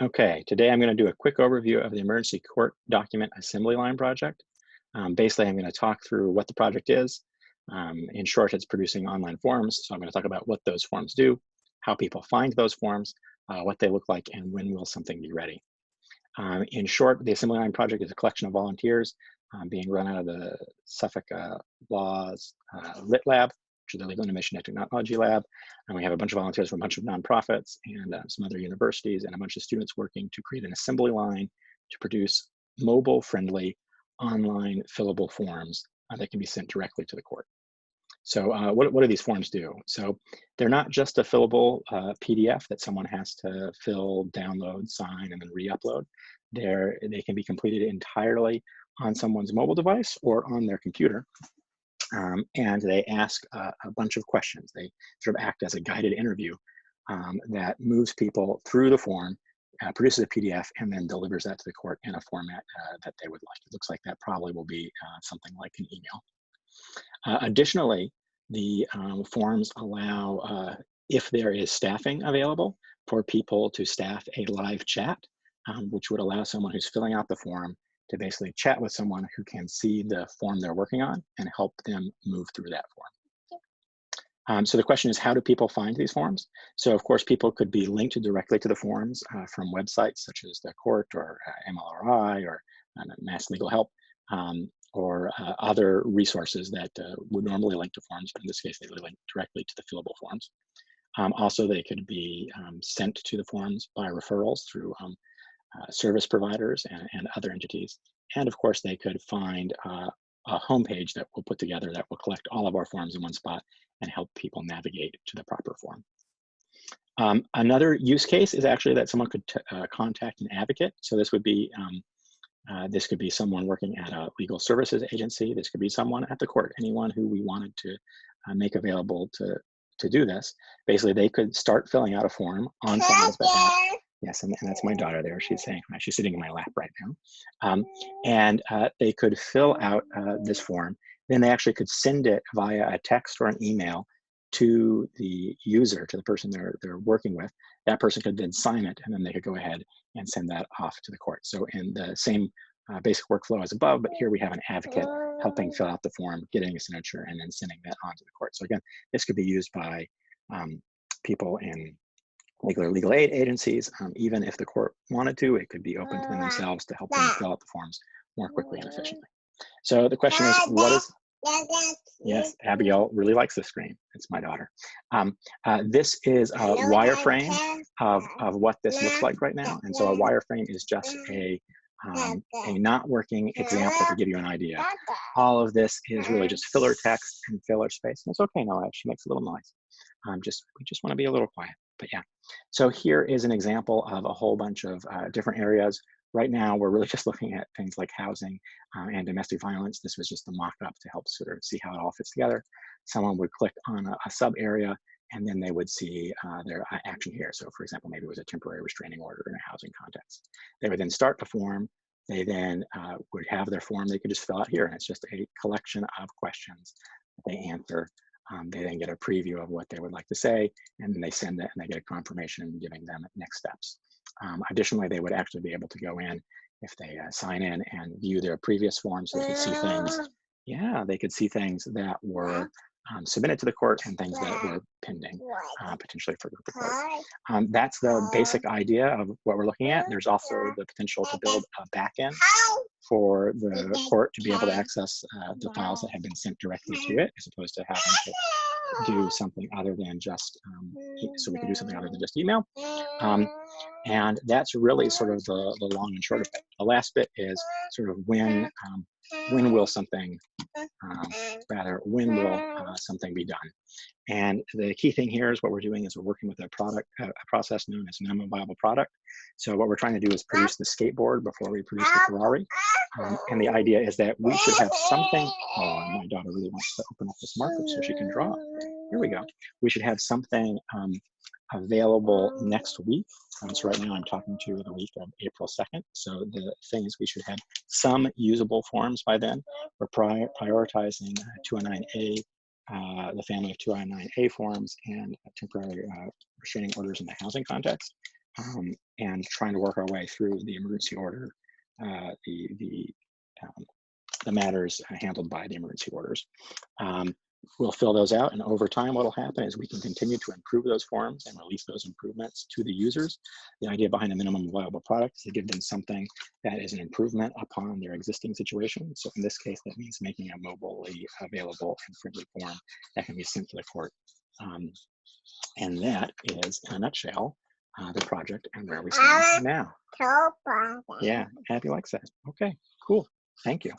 Okay, today I'm going to do a quick overview of the Emergency Court Document Assembly Line project. Basically, I'm going to talk through what the project is. In short, it's producing online forms, so I'm going to talk about what those forms do, how people find those forms, what they look like, and when will something be ready. In short, the Assembly Line project is a collection of volunteers being run out of the Suffolk Law's Lit Lab, which is the Legal Innovation and Technology Lab. And we have a bunch of volunteers from a bunch of nonprofits and some other universities and a bunch of students working to create an assembly line to produce mobile-friendly, online fillable forms that can be sent directly to the court. So what do these forms do? So they're not just a fillable PDF that someone has to fill, download, sign, and then re-upload. They can be completed entirely on someone's mobile device or on their computer. And they ask a bunch of questions. They sort of act as a guided interview that moves people through the form, produces a PDF, and then delivers that to the court in a format that they would like. It looks like that probably will be something like an email. Additionally, the forms allow, if there is staffing available, for people to staff a live chat, which would allow someone who's filling out the form to basically chat with someone who can see the form they're working on and help them move through that form. So the question is, how do people find these forms? So of course, people could be linked directly to the forms from websites such as the court or MLRI or Mass Legal Help, or other resources that would normally link to forms, but in this case, they would link directly to the fillable forms. Also, they could be sent to the forms by referrals through service providers and other entities. And of course, they could find a homepage that we'll put together that will collect all of our forms in one spot and help people navigate to the proper form. Another use case is actually that someone could contact an advocate. So this would be this could be someone working at a legal services agency. This could be someone at the court, anyone who we wanted to make available to do this. Basically, they could start filling out a form on someone's behalf. Yes, and that's my daughter there. She's saying, she's sitting in my lap right now. And they could fill out this form. Then they actually could send it via a text or an email to the user, to the person they're working with. That person could then sign it, and then they could go ahead and send that off to the court. So in the same basic workflow as above, but here we have an advocate helping fill out the form, getting a signature, and then sending that on to the court. So again, this could be used by people in legal aid agencies. Even if the court wanted to, it could be open to them themselves to help them fill out the forms more quickly and efficiently. So the question is, what is... Yes, Abigail really likes this screen. It's my daughter. This is a wireframe of what this looks like right now. And so a wireframe is just a not working example to give you an idea. All of this is really just filler text and filler space. And it's okay now, she makes a little noise. We just want to be a little quiet, but yeah. So here is an example of a whole bunch of different areas. Right now, we're really just looking at things like housing and domestic violence. This was just a mock-up to help sort of see how it all fits together. Someone would click on a sub area, and then they would see their action here. So for example, maybe it was a temporary restraining order in a housing context. They would then start the form. They then would have their form they could just fill out here, and it's just a collection of questions that they answer. They then get a preview of what they would like to say, and then they send it, and they get a confirmation giving them next steps. Additionally, they would actually be able to go in if they sign in and view their previous forms. So they could see things. Yeah, they could see things that were submitted to the court and things that were pending, potentially for group reports. That's the basic idea of what we're looking at. There's also the potential to build a backend for the court to be able to access the files that have been sent directly to it, as opposed to having to do something other than just, so we can do something other than just email. And that's really sort of the long and short of it. The last bit is sort of when will something, when will something be done? And the key thing here is what we're doing is we're working with a process known as minimum viable product. So what we're trying to do is produce the skateboard before we produce the Ferrari. And the idea is that we should have something. Oh, my daughter really wants to open up this marker so she can draw. Here we go. We should have something available next week. So right now I'm talking to the week of April 2nd. So the thing is we should have some usable forms by then. We're prioritizing 209A, the family of 209A forms and temporary restraining orders in the housing context. and trying to work our way through the emergency order, the matters handled by the emergency orders. We'll fill those out, and over time what will happen is we can continue to improve those forms and release those improvements to the users. The idea behind a minimum viable product is to give them something that is an improvement upon their existing situation. So in this case, that means making a mobilely available and friendly form that can be sent to the court. And that is, in a nutshell, the project and where we stand now. Yeah, Abby likes that. Okay, cool. Thank you.